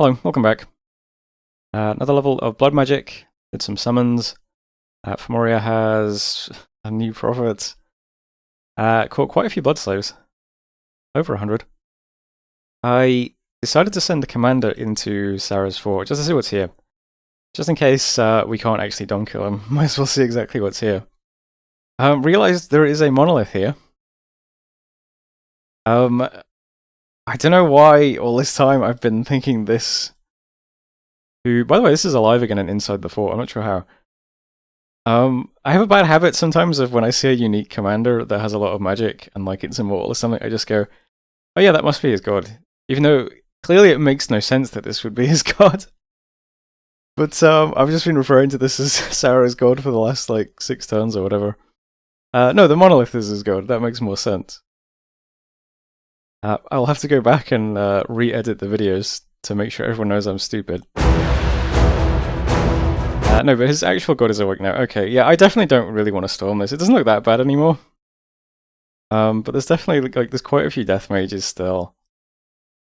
Hello, welcome back. Another level of blood magic. Did some summons. Femoria has a new prophet. Caught quite a few blood slaves. Over 100. I decided to send the commander into Sarah's fort just to see what's here. Just in case we can't actually dom kill him. Might as well see exactly what's here. Realized there is a monolith here. I don't know why all this time I've been thinking this. By the way, this is alive again and inside the fort. I'm not sure how. I have a bad habit sometimes of when I see a unique commander that has a lot of magic and like it's immortal or something, I just go, oh yeah, that must be his god. Even though clearly it makes no sense that this would be his god. But I've just been referring to this as Sarah's god for the last like 6 turns or whatever. No, the monolith is his god. That makes more sense. I'll have to go back and re-edit the videos to make sure everyone knows I'm stupid. No, but his actual god is awake now. Okay, yeah, I definitely don't really want to storm this. It doesn't look that bad anymore. But there's definitely, like, there's quite a few death mages still.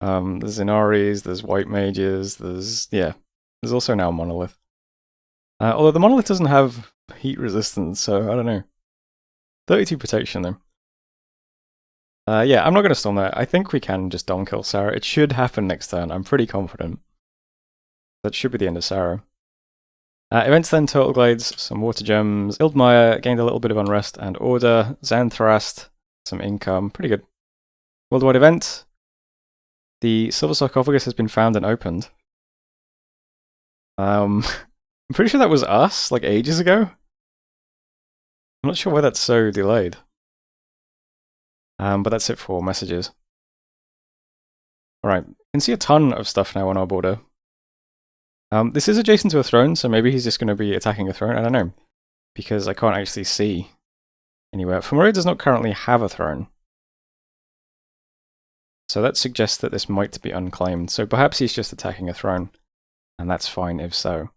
There's Inaris, there's white mages, there's also now Monolith. Although the Monolith doesn't have heat resistance, so I don't know. 32 protection though. Yeah, I'm not going to storm that. I think we can just dom kill Sarah. It should happen next turn. I'm pretty confident. That should be the end of Sarah. Events then, Turtle Glades, some water gems. Ildmire gained a little bit of unrest and order. Xanthrast, some income. Pretty good. Worldwide event. The silver sarcophagus has been found and opened. I'm pretty sure that was us, like ages ago. I'm not sure why that's so delayed. But that's it for messages. Alright, you can see a ton of stuff now on our border. This is adjacent to a throne, so maybe he's just going to be attacking a throne. I don't know, because I can't actually see anywhere. Femoria does not currently have a throne. So that suggests that this might be unclaimed. So perhaps he's just attacking a throne, and that's fine if so.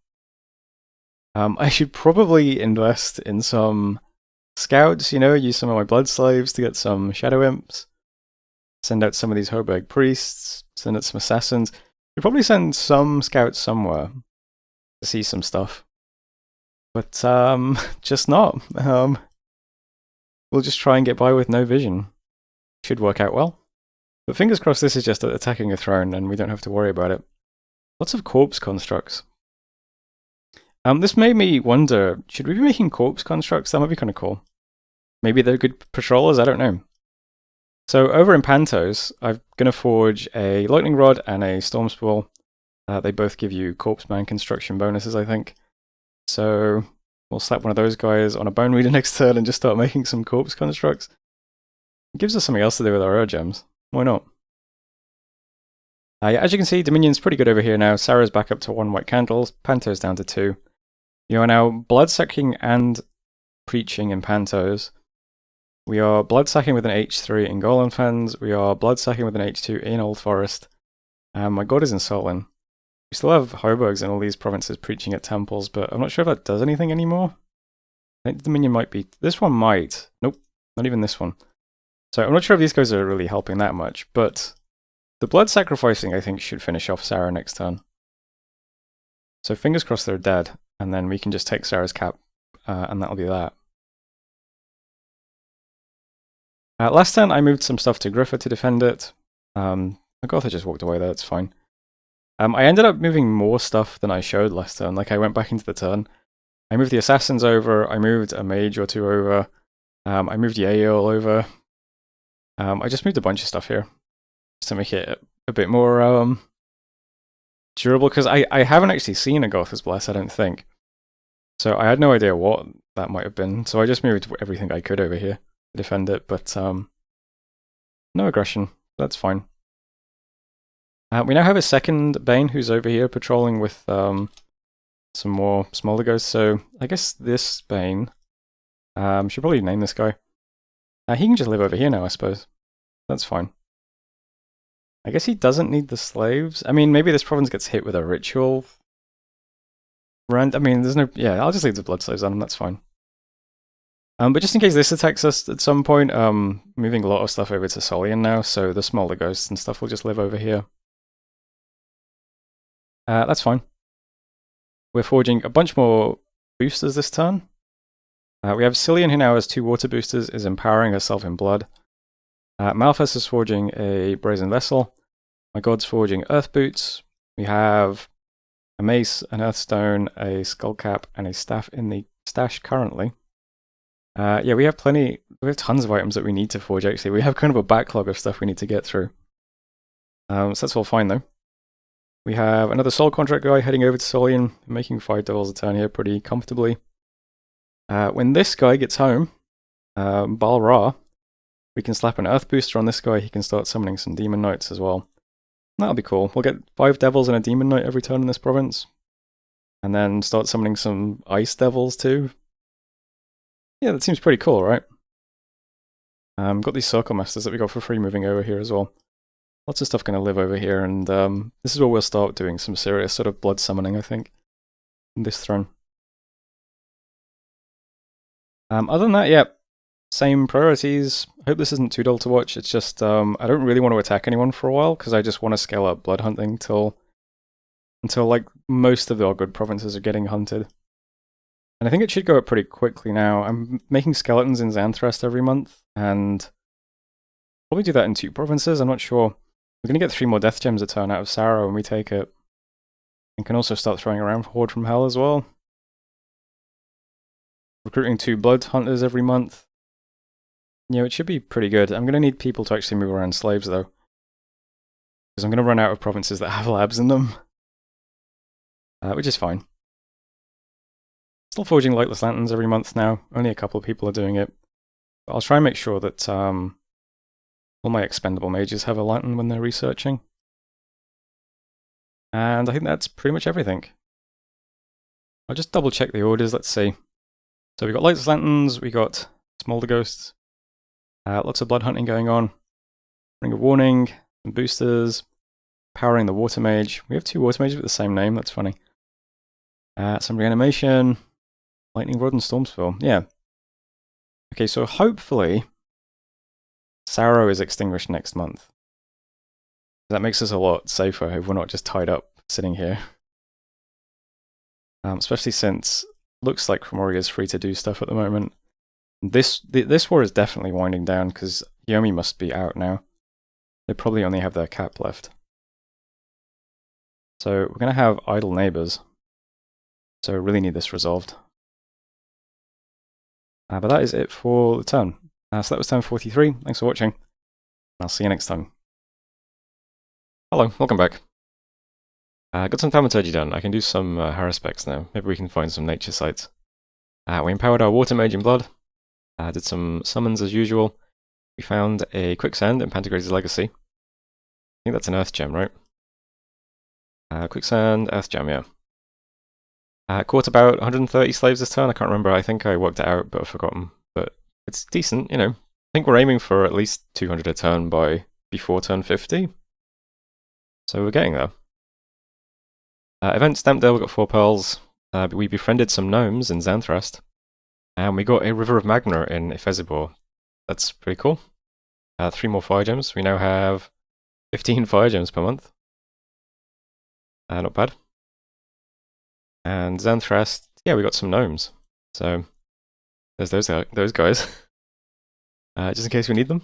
I should probably invest in some scouts, you know, use some of my blood slaves to get some shadow imps. Send out some of these Hoberg priests, send out some assassins. We'll probably send some scouts somewhere to see some stuff. But, just not. We'll just try and get by with no vision. Should work out well. But fingers crossed this is just attacking a throne and we don't have to worry about it. Lots of corpse constructs. This made me wonder, should we be making corpse constructs? That might be kind of cool. Maybe they're good patrollers, I don't know. So over in Pantos, I'm going to forge a Lightning Rod and a Storm Spool. They both give you Corpse Man construction bonuses, I think. So we'll slap one of those guys on a Bone Reader next turn and just start making some corpse constructs. It gives us something else to do with our Ur Gems. Why not? Yeah, as you can see, Dominion's pretty good over here now. Sarah's back up to 1 white candle. Pantos down to 2. You are now blood-sucking and preaching in Pantos. We are blood-sacking with an H3 in Golemfens. We are blood-sacking with an H2 in Old Forest. And my god is in Solin. We still have Hobergs in all these provinces preaching at temples, but I'm not sure if that does anything anymore. I think the Dominion might be... This one might. Nope, not even this one. So I'm not sure if these guys are really helping that much, but the blood sacrificing I think should finish off Sarah next turn. So fingers crossed they're dead, and then we can just take Sarah's cap, and that'll be that. Last turn I moved some stuff to Griffa to defend it. Magotha just walked away there, that's fine. I ended up moving more stuff than I showed last turn, like I went back into the turn. I moved the assassins over, I moved a mage or 2 over, I moved Yael over. I just moved a bunch of stuff here, just to make it a bit more durable, because I haven't actually seen a Gotha's Bless, I don't think. So I had no idea what that might have been, so I just moved everything I could over here to defend it, but no aggression, that's fine. We now have a second Bane who's over here patrolling with some more smaller ghosts, so I guess this Bane, should probably name this guy. He can just live over here now, I suppose. That's fine. I guess he doesn't need the slaves. I mean, maybe this province gets hit with a ritual. I mean, there's no... Yeah, I'll just leave the blood slaves on him, that's fine. But just in case this attacks us at some point, moving a lot of stuff over to Solian now, so the smaller ghosts and stuff will just live over here. That's fine. We're forging a bunch more boosters this turn. We have Cillian, who now has 2 water boosters, is empowering herself in blood. Malphas is forging a brazen vessel. My god's forging earth boots. We have a mace, an earthstone, a skullcap, and a staff in the stash currently. Yeah, we have tons of items that we need to forge actually. We have kind of a backlog of stuff we need to get through. So that's all fine though. We have another soul contract guy heading over to Solian, making 5 devils a turn here pretty comfortably. When this guy gets home, Balra, we can slap an earth booster on this guy. He can start summoning some demon knights as well. That'll be cool. We'll get 5 devils and a demon knight every turn in this province. And then start summoning some ice devils too. Yeah, that seems pretty cool, right? Got these circle masters that we got for free moving over here as well. Lots of stuff going to live over here, and this is where we'll start doing some serious sort of blood summoning, I think, in this throne. Other than that, yeah, same priorities. I hope this isn't too dull to watch. It's just I don't really want to attack anyone for a while, because I just want to scale up blood hunting until like most of our good provinces are getting hunted. And I think it should go up pretty quickly now. I'm making skeletons in Xanthrest every month, and probably do that in 2 provinces, I'm not sure. We're going to get 3 more death gems a turn out of Sarrow when we take it. And can also start throwing around Horde from Hell as well. Recruiting 2 blood hunters every month. Yeah, it should be pretty good. I'm going to need people to actually move around slaves though. Because I'm going to run out of provinces that have labs in them. Which is fine. Still forging lightless lanterns every month now. Only a couple of people are doing it. But I'll try and make sure that all my expendable mages have a lantern when they're researching. And I think that's pretty much everything. I'll just double check the orders, let's see. So we got lightless lanterns, we got smolder ghosts, lots of blood hunting going on, ring of warning, some boosters, powering the water mage. We have 2 water mages with the same name, that's funny. Some reanimation, lightning rod and stormspill, yeah. Okay, so hopefully Sarrow is extinguished next month. That makes us a lot safer if we're not just tied up sitting here. Especially since it looks like Kromori is free to do stuff at the moment. This war is definitely winding down because Yomi must be out now. They probably only have their cap left. So we're going to have idle neighbors. So we really need this resolved. But that is it for the turn. So that was turn 43. Thanks for watching. I'll see you next time. Hello, welcome back. Got some thaumaturgy done. I can do some haruspecs now. Maybe we can find some nature sites. We empowered our water mage in blood. Did some summons as usual. We found a quicksand in Pantagruel's Legacy. I think that's an earth gem, right? Quicksand, earth gem, yeah. Caught about 130 slaves this turn. I can't remember. I think I worked it out, but I've forgotten. But it's decent, you know. I think we're aiming for at least 200 a turn before turn 50. So we're getting there. Event Stampdale, we got 4 pearls. We befriended some gnomes in Xanthrest. And we got a River of Magna in Ifezibor. That's pretty cool. 3 more fire gems. We now have 15 fire gems per month. Not bad. And Xanthrest, yeah, we got some gnomes. So there's those guys. Just in case we need them.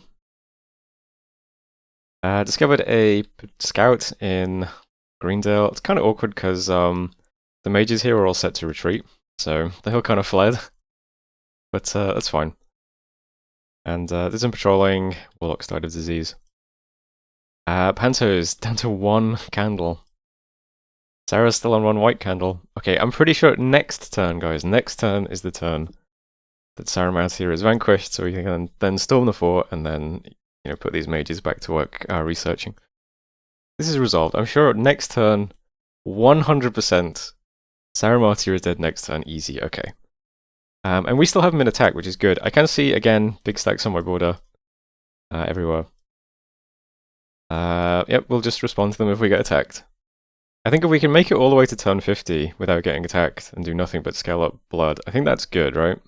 Discovered a scout in Greendale. It's kind of awkward because the mages here are all set to retreat, so they all kind of fled. But that's fine. And did some patrolling. Warlocks died of disease. Panto's down to 1 candle. Sarah's still on 1 white candle. Okay, I'm pretty sure next turn, guys. Next turn is the turn that Sarah Mountier is vanquished, so we can then storm the fort and then, you know, put these mages back to work researching. This is resolved. I'm sure next turn, 100%, Sarah Martyr is dead next turn. Easy, okay. And we still have them in attack, which is good. I can see, again, big stacks on my border everywhere. Yep, we'll just respond to them if we get attacked. I think if we can make it all the way to turn 50 without getting attacked and do nothing but scale up blood, I think that's good, right?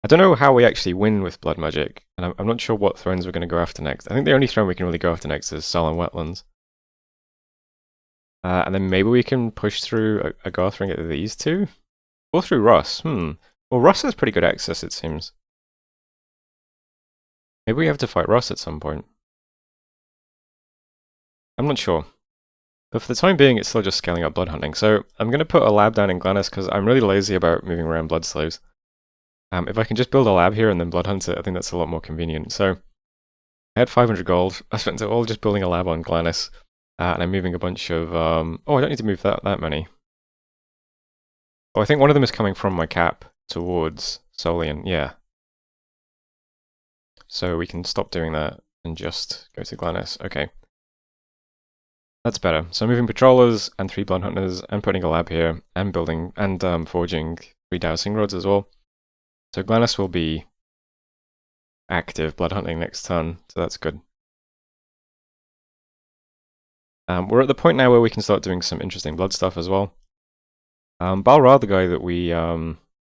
I don't know how we actually win with blood magic, and I'm not sure what thrones we're going to go after next. I think the only throne we can really go after next is Solemn Wetlands. And then maybe we can push through a Garth ring at these two? Or through Russ, Well, Russ has pretty good access, it seems. Maybe we have to fight Russ at some point. I'm not sure. But for the time being, it's still just scaling up blood hunting. So I'm going to put a lab down in Glennis because I'm really lazy about moving around blood slaves. If I can just build a lab here and then blood hunt it, I think that's a lot more convenient. So I had 500 gold. I spent it all just building a lab on Glennis. And I'm moving a bunch of... oh, I don't need to move that many. Oh, I think one of them is coming from my cap towards Solian. Yeah. So we can stop doing that and just go to Glennis. Okay. That's better. So moving patrollers and 3 blood hunters and putting a lab here and building and forging 3 dowsing rods as well. So Glennis will be active blood hunting next turn, so that's good. We're at the point now where we can start doing some interesting blood stuff as well. Balra, the guy that we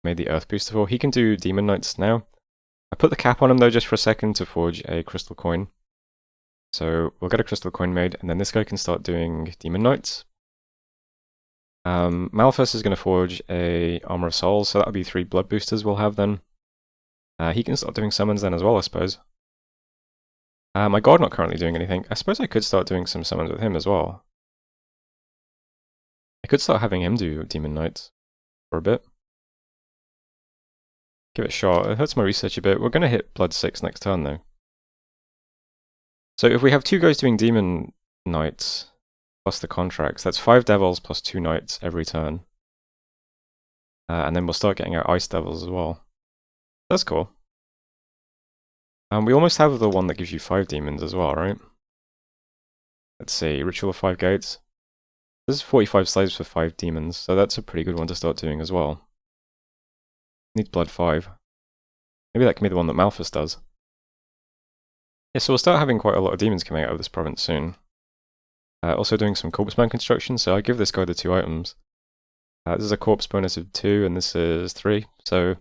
made the Earth Booster for, he can do Demon Knights now. I put the cap on him though just for a second to forge a crystal coin. So we'll get a crystal coin made, and then this guy can start doing Demon Knights. Malphus is going to forge a Armor of Souls, so that'll be 3 blood boosters we'll have then. He can start doing summons then as well, I suppose. My god not currently doing anything. I suppose I could start doing some summons with him as well. I could start having him do Demon Knights for a bit. Give it a shot. It hurts my research a bit. We're going to hit Blood 6 next turn though. So if we have 2 guys doing Demon Knights plus the contracts, that's 5 devils plus 2 knights every turn. And then we'll start getting our Ice Devils as well. That's cool. We almost have the one that gives you 5 demons as well, right? Let's see, Ritual of 5 Gates. This is 45 slaves for 5 demons, so that's a pretty good one to start doing as well. Needs blood 5. Maybe that can be the one that Malphus does. Yeah, so we'll start having quite a lot of demons coming out of this province soon. Also doing some corpse man construction, so I give this guy the 2 items. This is a corpse bonus of 2, and this is 3, so...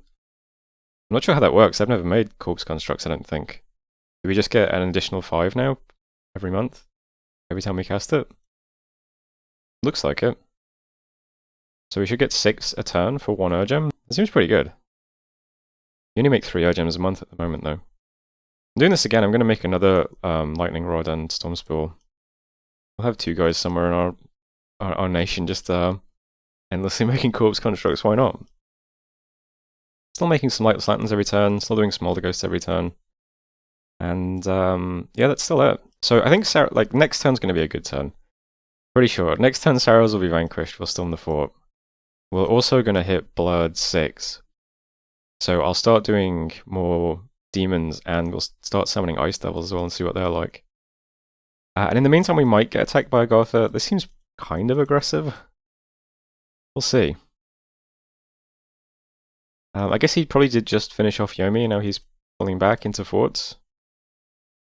I'm not sure how that works. I've never made corpse constructs, I don't think. Do we just get an additional 5 now? Every month? Every time we cast it? Looks like it. So we should get 6 a turn for 1 Urgem. That seems pretty good. You only make 3 Urgems a month at the moment, though. I'm doing this again. I'm going to make another Lightning Rod and Storm Spill. We'll have 2 guys somewhere in our nation just endlessly making corpse constructs. Why not? Still making some Lightless Lanterns every turn, still doing Smolder Ghosts every turn. And yeah, that's still it. So I think next turn's going to be a good turn. Pretty sure. Next turn Saros will be vanquished, we'll storm the fort. We're also going to hit Blood 6. So I'll start doing more demons and we'll start summoning Ice Devils as well and see what they're like. And in the meantime we might get attacked by a Gotha. This seems kind of aggressive. We'll see. I guess he probably did just finish off Yomi and now he's pulling back into forts.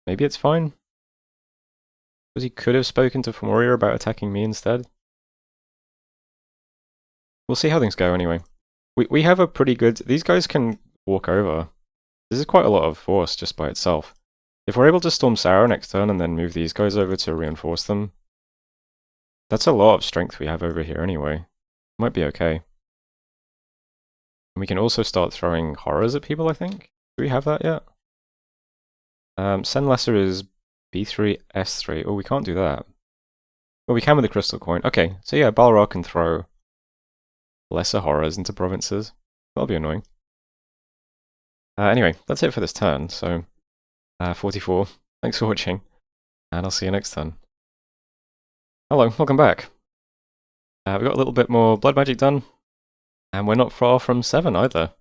Maybe it's fine. Because he could have spoken to Femoria about attacking me instead. We'll see how things go anyway. We have a pretty good... These guys can walk over. This is quite a lot of force just by itself. If we're able to storm Sarah next turn and then move these guys over to reinforce them, that's a lot of strength we have over here anyway. Might be okay. And we can also start throwing horrors at people, I think. Do we have that yet? Send Lesser is B3, S3. Oh, we can't do that. Well, we can with the Crystal Coin. Okay, so yeah, Balrog can throw lesser horrors into provinces. That'll be annoying. Anyway, that's it for this turn. So, 44. Thanks for watching, and I'll see you next turn. Hello, welcome back. We got a little bit more blood magic done, and we're not far from 7 either.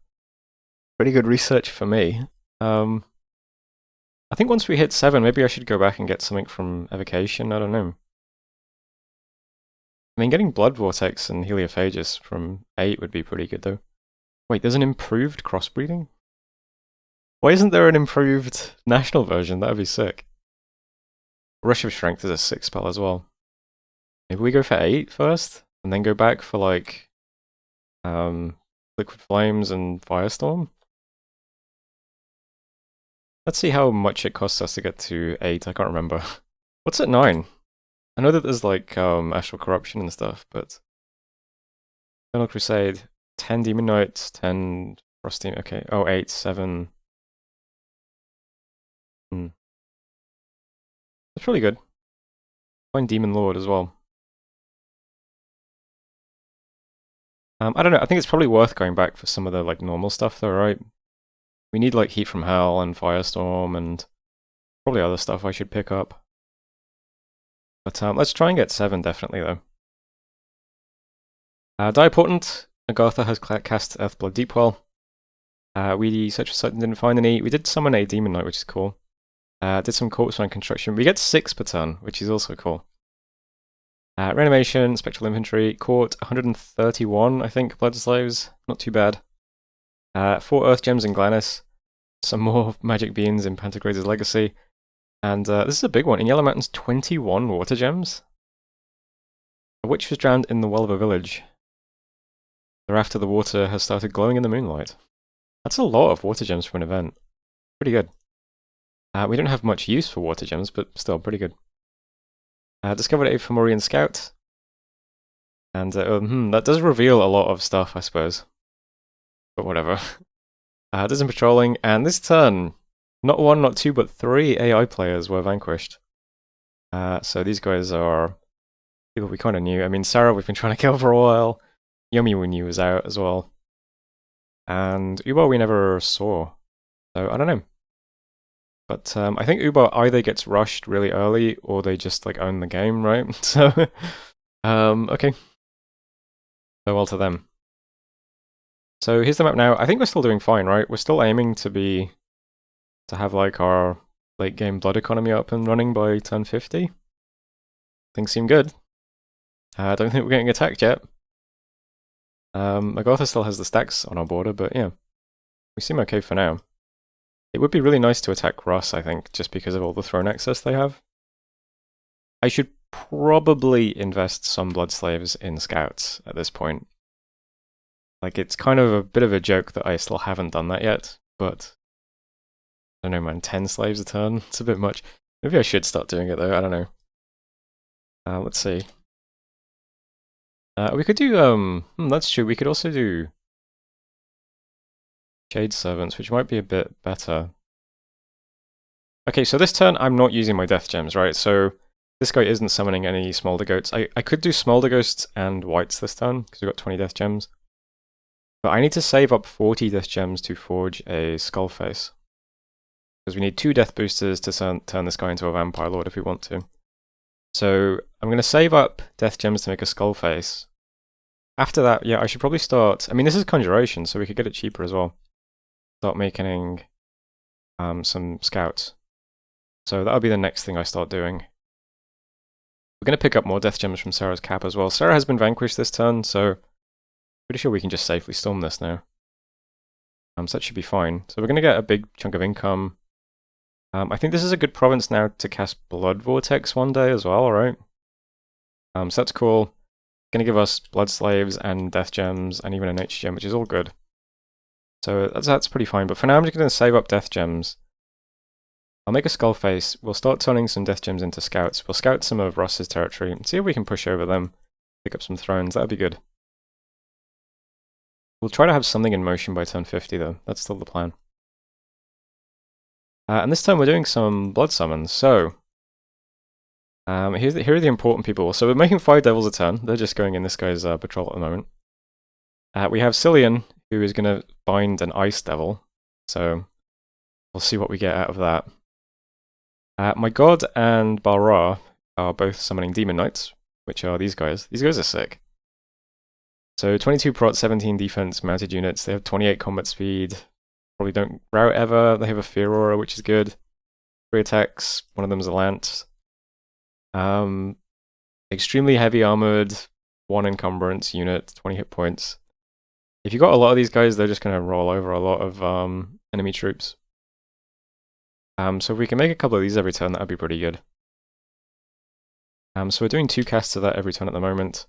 Pretty good research for me. I think once we hit 7, maybe I should go back and get something from Evocation. I don't know. I mean, getting Blood Vortex and Heliophagus from 8 would be pretty good, though. Wait, there's an improved crossbreeding? Why isn't there an improved national version? That would be sick. Rush of Strength is a 6 spell as well. Maybe we go for 8 first, and then go back for, like, Liquid Flames and Firestorm? Let's see how much it costs us to get to 8, I can't remember. What's at 9? I know that there's like Astral Corruption and stuff, but Eternal Crusade, 10 Demon Knights, 10 Frost Demon. Okay, oh, 8, 7. That's really good. Find Demon Lord as well. I don't know. I think it's probably worth going back for some of the like normal stuff, though, right? We need like Heat from Hell and Firestorm and probably other stuff I should pick up. But let's try and get 7 definitely though. Dioportent. Agartha has cast Earthblood Deepwell. We searched for sight and didn't find any. We did summon a Demon Knight, which is cool. Did some Corpse Find Construction. We get 6 per turn, which is also cool. Reanimation, Spectral Infantry, Court, 131, I think, Blood Slaves. Not too bad. 4 Earth Gems in Glanis. Some more Magic Beans in Pantagruel's Legacy. And this is a big one. In Yellow Mountains, 21 Water Gems. A witch was drowned in the well of a village. Thereafter, the water has started glowing in the moonlight. That's a lot of Water Gems for an event. Pretty good. We don't have much use for Water Gems, but still pretty good. Discovered a Fomorian Scout. And that does reveal a lot of stuff, I suppose. But whatever. Did some patrolling, and this turn, not 1, not 2, but 3 AI players were vanquished. So these guys are people we kind of knew. I mean, Sarah we've been trying to kill for a while. Yomi we knew was out as well. And Ubar we never saw. So I don't know. But I think Ubar either gets rushed really early or they just like own the game, right? So, okay. Farewell to them. So here's the map now. I think we're still doing fine, right? We're still aiming to have like our late game blood economy up and running by turn 50. Things seem good. I don't think we're getting attacked yet. Agartha still has the stacks on our border, but yeah. We seem okay for now. It would be really nice to attack Russ, I think, just because of all the throne access they have. I should probably invest some Blood Slaves in Scouts at this point. Like, it's kind of a bit of a joke that I still haven't done that yet, but I don't know, man, 10 slaves a turn? It's a bit much. Maybe I should start doing it, though, I don't know. Let's see. We could do, that's true, we could also do Shade Servants, which might be a bit better. Okay, so this turn I'm not using my Death Gems, right? So this guy isn't summoning any Smolder Goats. I could do Smolder Ghosts and Whites this turn, because we've got 20 Death Gems. But I need to save up 40 Death Gems to forge a Skullface. Because we need 2 Death Boosters to turn this guy into a Vampire Lord if we want to. So I'm going to save up Death Gems to make a Skullface. After that, yeah, I should probably start... I mean, this is Conjuration, so we could get it cheaper as well. Start making some Scouts. So that'll be the next thing I start doing. We're going to pick up more Death Gems from Sarah's cap as well. Sarah has been vanquished this turn, so pretty sure we can just safely storm this now. So that should be fine. So we're going to get a big chunk of income. I think this is a good province now to cast Blood Vortex one day as well, right? So that's cool. Going to give us Blood Slaves and Death Gems and even an H Gem, which is all good. So that's pretty fine. But for now, I'm just going to save up Death Gems. I'll make a Skullface. We'll start turning some Death Gems into Scouts. We'll scout some of Russ's territory and see if we can push over them. Pick up some thrones. That'd be good. We'll try to have something in motion by turn 50, though. That's still the plan. And this time we're doing some Blood Summons. So, here are the important people. So we're making 5 Devils a turn. They're just going in this guy's patrol at the moment. We have Cillian, who is going to bind an Ice Devil. So, we'll see what we get out of that. My God and Balra are both summoning Demon Knights, which are these guys. These guys are sick. So 22 prot, 17 defense, mounted units. They have 28 combat speed. Probably don't rout ever. They have a Fear Aura, which is good. 3 attacks. One of them is a Lance. Extremely heavy armored, 1 encumbrance unit, 20 hit points. If you've got a lot of these guys, they're just going to roll over a lot of enemy troops. So if we can make a couple of these every turn, that would be pretty good. So we're doing 2 casts of that every turn at the moment.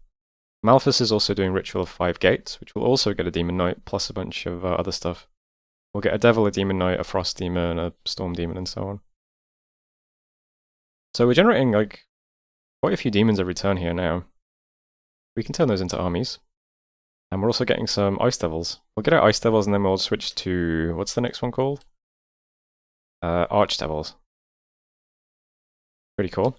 Malphus is also doing Ritual of 5 Gates, which will also get a Demon Knight, plus a bunch of other stuff. We'll get a Devil, a Demon Knight, a Frost Demon, a Storm Demon, and so on. So we're generating, like, quite a few demons every turn here now. We can turn those into armies. And we're also getting some Ice Devils. We'll get our Ice Devils and then we'll switch to... what's the next one called? Arch Devils. Pretty cool.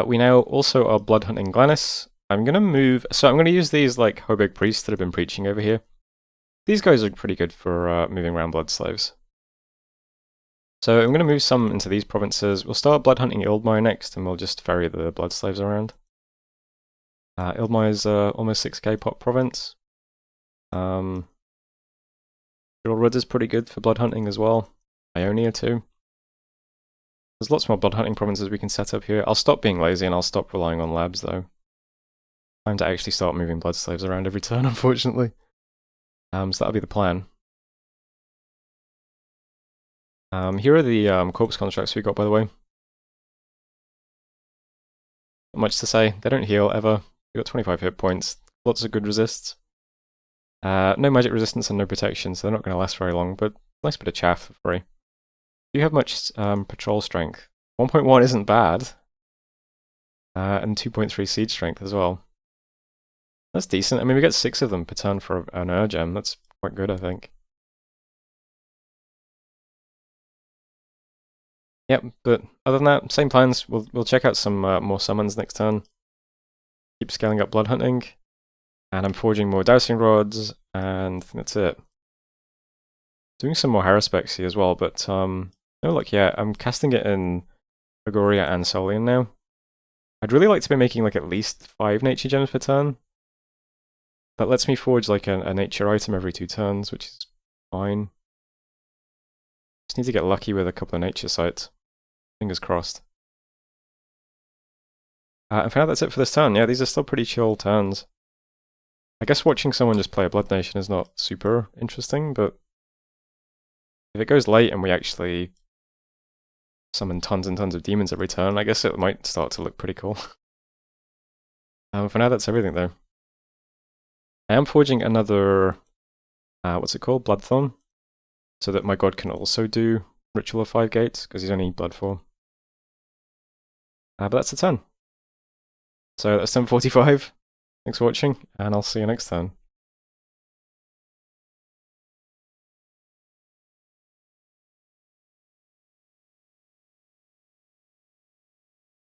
We now also are blood hunting Glennis. I'm going to move... so I'm going to use these like Hobeg priests that have been preaching over here. These guys are pretty good for moving around blood slaves. So I'm going to move some into these provinces. We'll start blood hunting Ildmire next and we'll just ferry the blood slaves around. Ildmire is almost 6k pop province. Wood is pretty good for blood hunting as well. Ionia too. There's lots more blood hunting provinces we can set up here. I'll stop being lazy and I'll stop relying on labs though. Time to actually start moving blood slaves around every turn, unfortunately. So that'll be the plan. Here are the corpse constructs we got, by the way. Not much to say. They don't heal ever. We got 25 hit points. Lots of good resists. No magic resistance and no protection, so they're not going to last very long, but nice bit of chaff for free. Do you have much patrol strength? 1.1 isn't bad. And 2.3 siege strength as well. That's decent. I mean, we get 6 of them per turn for an gem. That's quite good, I think. Yep, but other than that, same plans. We'll check out some more summons next turn. Keep scaling up blood hunting. And I'm forging more dowsing rods, and I think that's it. Doing some more Haruspecs here as well, but no luck yet. I'm casting it in Agoria and Solian now. I'd really like to be making like at least 5 nature gems per turn. That lets me forge like a nature item every 2 turns, which is fine. Just need to get lucky with a couple of nature sites. Fingers crossed. And for now, that's it for this turn. Yeah, these are still pretty chill turns. I guess watching someone just play a Blood Nation is not super interesting, but if it goes late and we actually summon tons and tons of demons every turn, I guess it might start to look pretty cool. For now, that's everything though. I am forging another, what's it called? Bloodthorn, so that my god can also do Ritual of 5 Gates, because he's only blood form. But that's the turn. So that's turn 45. Thanks for watching, and I'll see you next time.